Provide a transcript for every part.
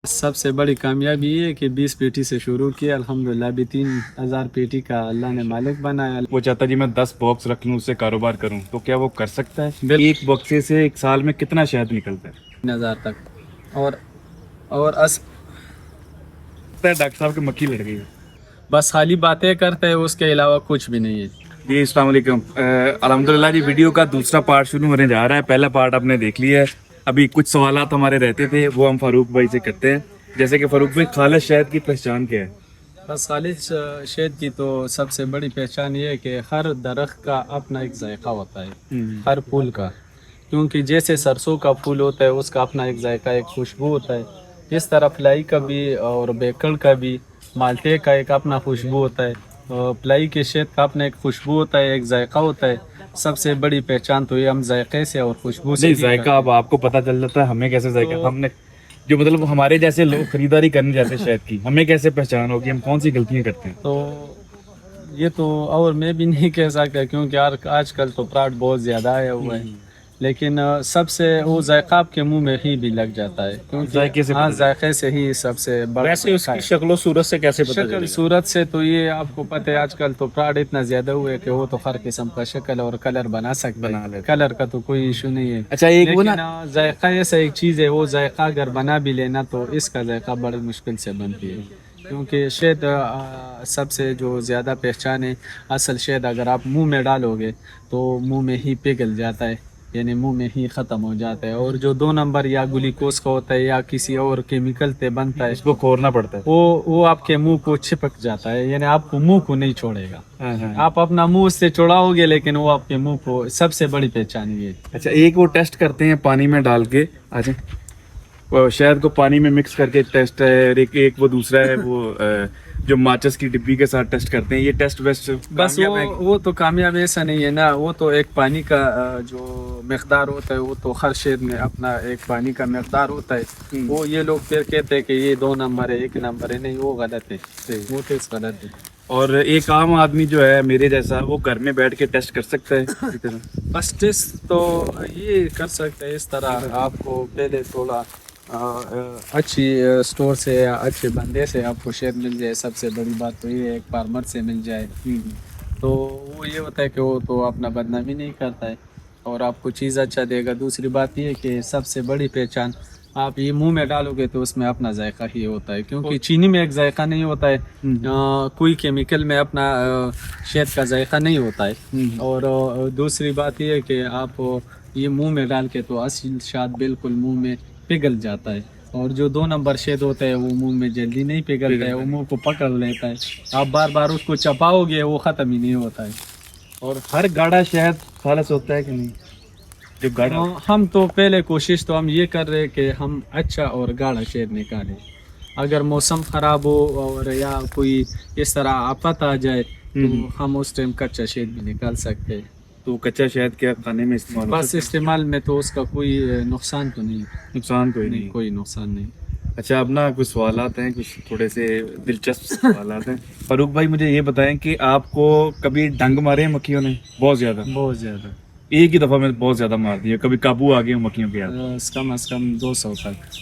سب سے بڑی کامیابی یہ ہے کہ 20 پیٹی سے شروع کیا، الحمدللہ ابھی 3000 پیٹی کا اللہ نے مالک بنایا۔ وہ چاہتا جی میں 10 باکس رکھ لوں، اس سے کاروبار کروں، تو کیا وہ کر سکتا ہے؟ ایک باکس سے ایک سال میں کتنا شہد نکلتا ہے؟ 3000 تک اور ڈاکٹر صاحب کی مکھی لڑ گئی ہے۔ بس خالی باتیں کرتے ہیں، اس کے علاوہ کچھ بھی نہیں ہے۔ جی السلام علیکم۔ الحمدللہ جی ویڈیو کا دوسرا پارٹ شروع ہونے جا رہا ہے۔ پہلا پارٹ آپ نے دیکھ لیا ہے، ابھی کچھ سوالات ہمارے رہتے تھے وہ ہم فاروق بھائی سے کرتے ہیں۔ جیسے کہ فاروق بھائی، خالص شہد کی پہچان کیا ہے؟ بس خالص شہد کی تو سب سے بڑی پہچان یہ ہے کہ ہر درخت کا اپنا ایک ذائقہ ہوتا ہے، ہر پھول کا، کیونکہ جیسے سرسوں کا پھول ہوتا ہے اس کا اپنا ایک ذائقہ، ایک خوشبو ہوتا ہے، اس طرح فلائی کا بھی اور بیکڑ کا بھی، مالٹے کا ایک اپنا خوشبو ہوتا ہے، فلائی کے شہد کا اپنا ایک خوشبو ہوتا ہے، ایک ذائقہ ہوتا ہے۔ سب سے بڑی پہچان تو یہ ہم ذائقے سے اور خوشبو سے نہیں، ذائقہ اب آپ کو پتہ چل جاتا ہے، ہمیں کیسے ذائقہ؟ ہم نے جو مطلب ہمارے جیسے لوگ خریداری کرنے جاتے ہیں شہد کی، ہمیں کیسے پہچان ہوگی؟ ہم کون سی غلطیاں کرتے ہیں؟ تو یہ تو اور میں بھی نہیں کہہ سکتا، کیونکہ آج کل تو فراڈ بہت زیادہ آیا ہوا ہے، لیکن سب سے وہ ذائقہ آپ کے منہ میں ہی بھی لگ جاتا ہے، ذائقے سے ہاں ذائقے سے ہی سب سے بڑا۔ ویسے اس کی شکل و صورت سے کیسے پتہ شکل صورت سے تو یہ آپ کو پتہ ہے، آج کل تو فراڈ اتنا زیادہ ہوا ہے کہ وہ تو ہر قسم کا شکل اور کلر بنا سکتے ہیں، کلر کا تو کوئی ایشو نہیں ہے۔ اچھا ایک وہ نا، لیکن ذائقہ ایسا ایک چیز ہے، وہ ذائقہ اگر بنا بھی لینا تو اس کا ذائقہ بڑی مشکل سے بنتی ہے، کیونکہ شہد سب سے جو زیادہ پہچان ہے، اصل شہد اگر آپ منہ میں ڈالو گے تو منہ میں ہی پگھل جاتا ہے، یعنی منہ میں ہی ختم ہو جاتا ہے، اور جو 2 نمبر یا گلوکوز کا ہوتا ہے یا کسی اور کیمیکل سے بنتا ہے، اس کو کھورنا پڑتا ہے، وہ آپ کے منہ کو چھپک جاتا ہے، یعنی آپ کو منہ کو نہیں چھوڑے گا۔ آپ اپنا منہ اس سے چھوڑاؤ گے لیکن وہ آپ کے منہ کو، سب سے بڑی پہچان یہ ہے۔ اچھا ایک وہ ٹیسٹ کرتے ہیں پانی میں ڈال کے، وہ شہد کو پانی میں مکس کر کے ٹیسٹ ہے، اور ایک وہ دوسرا ہے وہ جو ماچس کی ڈبی کے ساتھ ٹیسٹ کرتے ہیں، یہ ٹیسٹ بیسٹ بس وہ تو کامیاب ایسا نہیں ہے نا، وہ تو ایک پانی کا جو مقدار ہوتا ہے، وہ تو ہر شہد میں اپنا ایک پانی کا مقدار ہوتا ہے، وہ یہ لوگ پھر کہتے ہیں کہ یہ 2 نمبر ہے، 1 نمبر ہے، نہیں وہ غلط ہے، وہ ٹیسٹ غلط ہے۔ اور ایک عام آدمی جو ہے میرے جیسا، وہ گھر میں بیٹھ کے ٹیسٹ کر سکتا ہے؟ بس ٹیسٹ تو یہ کر سکتے ہیں اس طرح، آپ کو پہلے تھوڑا اچھی سٹور سے یا اچھے بندے سے آپ کو شہد مل جائے، سب سے بڑی بات تو یہ ہے، ایک فارمر سے مل جائے، تو وہ یہ ہوتا ہے کہ وہ تو اپنا بدنامی نہیں کرتا ہے اور آپ کو چیز اچھا دے گا۔ دوسری بات یہ ہے کہ سب سے بڑی پہچان، آپ یہ منہ میں ڈالو گے تو اس میں اپنا ذائقہ ہی ہوتا ہے، کیونکہ چینی میں ایک ذائقہ نہیں ہوتا ہے، کوئی کیمیکل میں اپنا شہد کا ذائقہ نہیں ہوتا ہے، اور دوسری بات یہ ہے کہ آپ یہ منہ میں ڈال کے تو اصل شہد بالکل منہ میں پگھل جاتا ہے، اور جو 2 نمبر شہد ہوتا ہے وہ منہ میں جلدی نہیں پگھلتا ہے، وہ منہ کو پکڑ لیتا ہے، آپ بار بار اس کو چپاؤ گے وہ ختم ہی نہیں ہوتا ہے۔ اور ہر گاڑا شہد خالص ہوتا ہے کہ نہیں؟ جو گاڑا، ہم تو پہلے کوشش تو ہم یہ کر رہے کہ ہم اچھا اور گاڑا شہد نکالیں، اگر موسم خراب ہو اور یا کوئی اس طرح آفت آ جائے تو ہم اس ٹائم کچا شہد بھی نکال سکتے ہیں۔ تو کچا شہد کیا کھانے میں استعمال ہوتا ہے؟ بس استعمال میں تو اس کا کوئی نقصان تو نہیں، نقصان کوئی نہیں؟ کوئی نقصان نہیں۔ اچھا اب نا کچھ سوالات ہیں، کچھ تھوڑے سے دلچسپ سوالات ہیں۔ فاروق بھائی مجھے یہ بتائیں کہ آپ کو کبھی ڈنگ مارے ہیں مکھیوں نے؟ بہت زیادہ؟ بہت زیادہ، ایک ہی دفعہ میں بہت زیادہ مار دی ہے، کبھی قابو آ گئے مکھیوں کے ہاتھ؟ کم از کم 200 تک،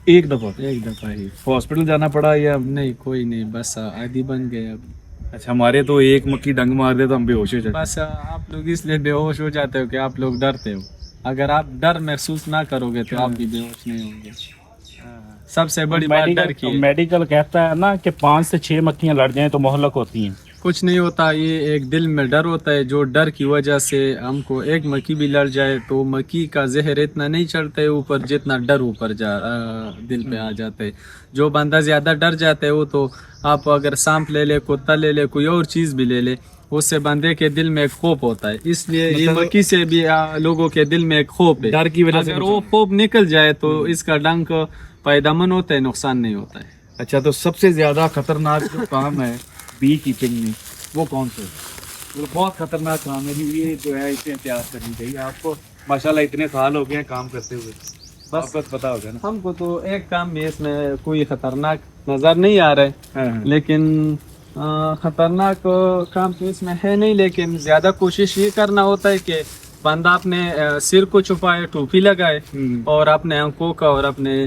ایک دفعہ؟ ایک دفعہ ہی۔ ہاسپٹل جانا پڑا یا؟ نہیں کوئی نہیں، بس عادی بن گئے اب۔ اچھا ہمارے تو ایک مکھی ڈنگ مار دے تو ہم بے ہوش ہو جاتے۔ بس آپ لوگ اس لیے بے ہوش ہو جاتے ہو کہ آپ لوگ ڈرتے ہو، اگر آپ ڈر محسوس نہ کرو گے تو آپ بھی بے ہوش نہیں ہوں گے۔ سب سے بڑی بات ڈر کی ہے۔ میڈیکل کہتا ہے نا کہ 5 سے 6 مکھیاں لڑ جائیں تو مہلک ہوتی ہیں۔ کچھ نہیں ہوتا، یہ ایک دل میں ڈر ہوتا ہے، جو ڈر کی وجہ سے ہم کو ایک مکھی بھی لڑ جائے تو مکھی کا زہر اتنا نہیں چڑھتا ہے اوپر جتنا ڈر اوپر دل پہ آ جاتا ہے۔ جو بندہ زیادہ ڈر جاتا ہے وہ تو آپ اگر سانپ لے لے، کتا لے لے، کوئی اور چیز بھی لے لے، اس سے بندے کے دل میں ایک خوف ہوتا ہے، اس لیے یہ مکھی سے بھی لوگوں کے دل میں ایک خوف ہے، ڈر کی وجہ سے اگر وہ خوف نکل جائے تو اس کا ڈنک پیدامن ہوتا ہے، نقصان نہیں ہوتا ہے۔ اچھا تو سب سے زیادہ خطرناک جو کام ہے بی کیپنگ میں وہ کون سا ہے؟ بہت خطرناک کام ہے، یہ جو ہے اس سے احتیاط کرنی چاہیے آپ کو۔ ماشاءاللہ اتنے سال ہو گئے ہیں کام کرتے ہوئے، بس پتا ہوگا نا۔ ہم کو تو ایک کام بھی اس میں کوئی خطرناک نظر نہیں آ رہا ہے، لیکن خطرناک کام تو اس میں ہے نہیں، لیکن زیادہ کوشش یہ کرنا ہوتا ہے کہ بندہ اپنے سر کو چھپائے، ٹوپی لگائے، اور اپنے آنکھوں کا اور اپنے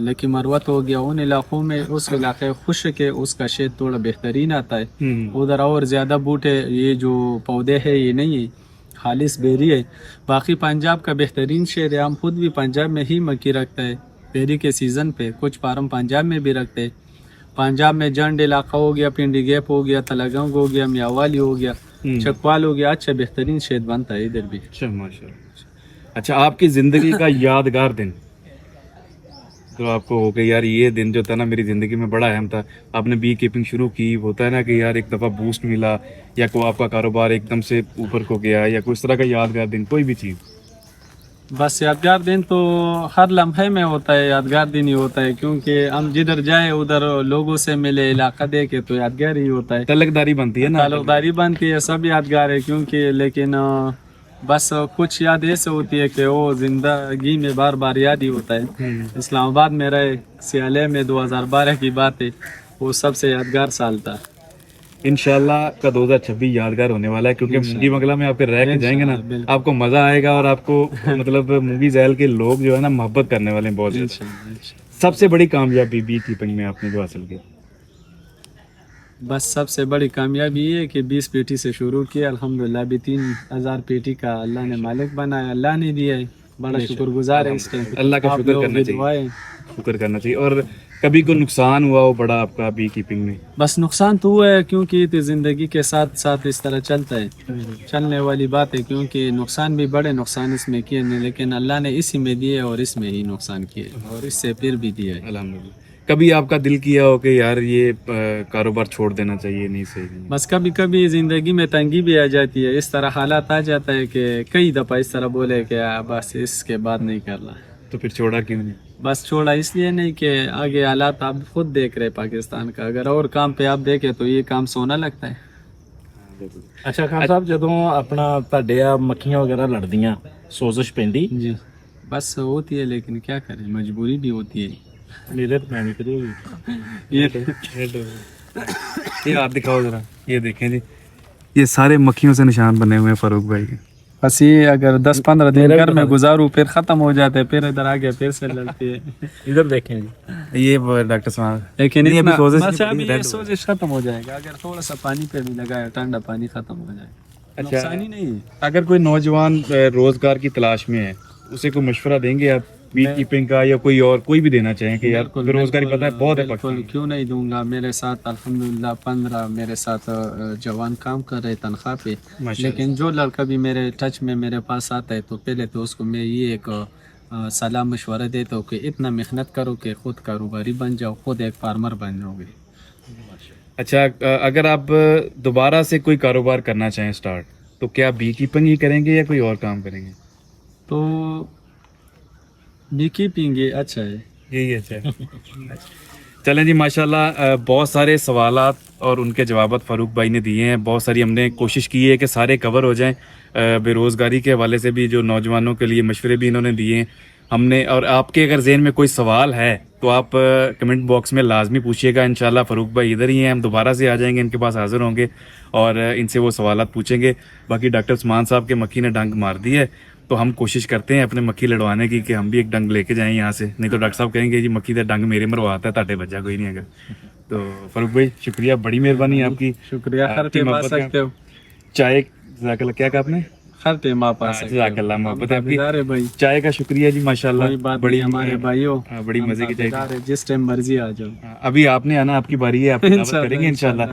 لیکن مروت ہو گیا ان علاقوں میں اس علاقے خشک ہے اس کا شید تھوڑا بہترین آتا ہے. ادھر اور زیادہ بوٹے یہ جو پودے ہیں یہ نہیں ہے, خالص بیری ہے. باقی پنجاب کا بہترین شید ہے. ہم خود بھی پنجاب میں ہی مکی رکھتے ہیں بیری کے سیزن پہ. کچھ فارم پنجاب میں بھی رکھتے ہیں. پنجاب میں جنڈ علاقہ ہو گیا, پنڈی گیپ ہو گیا, تلگنگ ہو گیا, میاوالی ہو گیا, چکوال ہو گیا. اچھا بہترین شید بنتا ہے ادھر بھی. اچھا ماشاء اللہ. اچھا آپ کی زندگی کا یادگار دن تو آپ کو ہو کہ یار یہ دن جو تھا نا میری زندگی میں بڑا اہم تھا, آپ نے بی کیپنگ شروع کی, ہوتا ہے نا کہ یار ایک دفعہ بوسٹ ملا یا کوئی آپ کا کاروبار ایک دم سے اوپر کو گیا یا کوئی اس طرح کا یادگار دن کوئی بھی چیز؟ بس یادگار دن تو ہر لمحے میں ہوتا ہے, یادگار دن ہی ہوتا ہے, کیونکہ ہم جدھر جائیں ادھر لوگوں سے ملے, علاقہ دیکھے تو یادگار ہی ہوتا ہے. تعلقداری بنتی ہے نا, تعلقداری بنتی ہے, سب یادگار ہے. کیونکہ لیکن بس کچھ یاد ایسے ہوتی ہے کہ وہ زندگی میں بار بار یاد ہی ہوتا ہے. اسلام آباد میں رہے سیالے میں 2012 کی بات ہے, وہ سب سے یادگار سال تھا. انشاءاللہ کا 2026 یادگار ہونے والا ہے, کیونکہ مونگی بنگلہ میں آپ کے رہ کے جائیں گے نا, آپ کو مزہ آئے گا اور آپ کو مطلب مونگی زیل کے لوگ جو ہے نا محبت کرنے والے ہیں بہت زیادہ. سب سے بڑی کامیابی بی کیپنگ میں آپ نے جو حاصل کی؟ بس سب سے بڑی کامیابی یہ ہے کہ 20 پیٹی سے شروع کیا, الحمدللہ ابھی 3000 پیٹی کا اللہ نے مالک بنایا, اللہ نے دیا ہے. بڑا شکر گزار ہے اس کے, اللہ کا شکر کرنا چاہیے, شکر کرنا چاہیے. اور کبھی کوئی نقصان ہوا ہو بڑا آپ کا بی کیپنگ میں؟ بس نقصان تو ہوا ہے, کیونکہ یہ زندگی کے ساتھ ساتھ اس طرح چلتا ہے, چلنے والی بات ہے. کیونکہ نقصان بھی بڑے نقصان اس میں کیے نہیں, لیکن اللہ نے اسی میں دیے اور اس میں ہی نقصان کیے اور اس سے پھر بھی دیا ہے. الحمدللہ. کبھی آپ کا دل کیا ہو کہ یار یہ کاروبار چھوڑ دینا چاہیے, نہیں صحیح نہیں؟ بس کبھی کبھی زندگی میں تنگی بھی آ جاتی ہے, اس طرح حالات آ جاتا ہے کہ کئی دفعہ اس طرح بولے کہ بس اس کے بعد نہیں کرنا. تو پھر چھوڑا کیوں نہیں؟ بس چھوڑا اس لیے نہیں کہ آگے حالات آپ خود دیکھ رہے پاکستان کا, اگر اور کام پہ آپ دیکھیں تو یہ کام سونا لگتا ہے. ਅੱਛਾ ਖਾਨ ਸਾਹਿਬ ਜਦੋਂ ਆਪਣਾ ਤੁਹਾਡੇ ਆ ਮੱਖੀਆਂ ਵਗੈਰਾ ਲੜਦੀਆਂ ਸੋਜ਼ਸ਼ ਪੈਂਦੀ? جی بس ہوتی ہے, لیکن کیا کریں, مجبوری بھی ہوتی ہے. ਮੇਰੇ ਤੇ ਪੈਣੀ ਕਰੀ ਹੋਈ. یہ آپ دکھاؤ ذرا, یہ دیکھیں جی, یہ سارے مکھیوں سے نشان بنے ہوئے ہیں فاروق بھائی کے. بس یہ اگر 10-15 دن گھر میں گزاروں پھر ختم ہو جاتے, پھر ادھر آگے پھر سے لڑتی ہے. ادھر دیکھیں جی, یہ ڈاکٹر صاحب, لیکن نہیں, ابھی سوزش بس ابھی نہیں, یہ سوزش ختم ہو جائے گا اگر تھوڑا سا پانی پہ بھی لگایا, ٹھنڈا پانی ختم ہو جائے گا. نقصان ہی نہیں ہے. اگر کوئی نوجوان روزگار کی تلاش میں ہے, اسے کوئی مشورہ دیں گے آپ بی کیپنگ کا, یا کوئی اور کوئی بھی دینا چاہیں کہ یار بے روزگاری پتہ ہے بہت ہے بالکل, کیوں نہیں دوں گا. میرے ساتھ الحمدللہ 15 میرے ساتھ جوان کام کر رہے تنخواہ پہ, لیکن جو لڑکا بھی میرے ٹچ میں میرے پاس آتا ہے تو پہلے تو اس کو میں یہ ایک صلاح مشورہ دیتا ہوں کہ اتنا محنت کرو کہ خود کاروباری بن جاؤ, خود ایک فارمر بن جاؤ گے. اچھا, اگر آپ دوبارہ سے کوئی کاروبار کرنا چاہیں سٹارٹ, تو کیا بی کیپنگ ہی کریں گے یا کوئی اور کام کریں گے؟ تو بی کیپنگ یہ اچھا ہے, یہی اچھا ہے. چلیں جی, ماشاءاللہ بہت سارے سوالات اور ان کے جوابات فاروق بھائی نے دیے ہیں. بہت ساری ہم نے کوشش کی ہے کہ سارے کور ہو جائیں. بے روزگاری کے حوالے سے بھی جو نوجوانوں کے لیے مشورے بھی انہوں نے دیے ہیں ہم نے. اور آپ کے اگر ذہن میں کوئی سوال ہے تو آپ کمنٹ باکس میں لازمی پوچھیے گا. انشاءاللہ فاروق بھائی ادھر ہی ہیں, ہم دوبارہ سے آ جائیں گے, ان کے پاس حاضر ہوں گے اور ان سے وہ سوالات پوچھیں گے. باقی ڈاکٹر عثمان صاحب کے مکھی نے ڈنگ مار دی ہے, تو ہم کوشش کرتے ہیں اپنے مکھی لڑوانے کی کہ ہم بھی ایک ڈنگ لے کے جائیں یہاں سے, نہیں تو ڈاکٹر صاحب کہیں گے جی مکھی کا ڈنگ میرے مرواتا ہے, تاٹے بچہ کوئی نہیں. اگر تو فاروق بھائی شکریہ, بڑی مہربانی آپ کی. شکریہ. ہر ٹائم آ سکتے ہو. چائے جزاک اللہ, کیا کہا آپ نے؟ ہر ٹائم آپ آ سکتے ہو. جزاک اللہ, محبت ہے آپ کی. بھائی چائے کا شکریہ جی, ماشاءاللہ بڑی ہمارے بھائیوں, بڑی مزے کی چائے. جس ٹائم مرضی آ جاؤ. ابھی آپ نے آنا, آپ کی باری ہے, آپ دعوت کریں گے انشاءاللہ.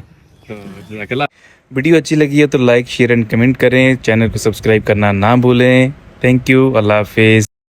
تو جزاک اللہ. ویڈیو اچھی لگی ہے تو لائک شیئر اینڈ کمنٹ کریں, چینل کو سبسکرائب کرنا نہ بھولیں. تھینک یو, اللہ حافظ.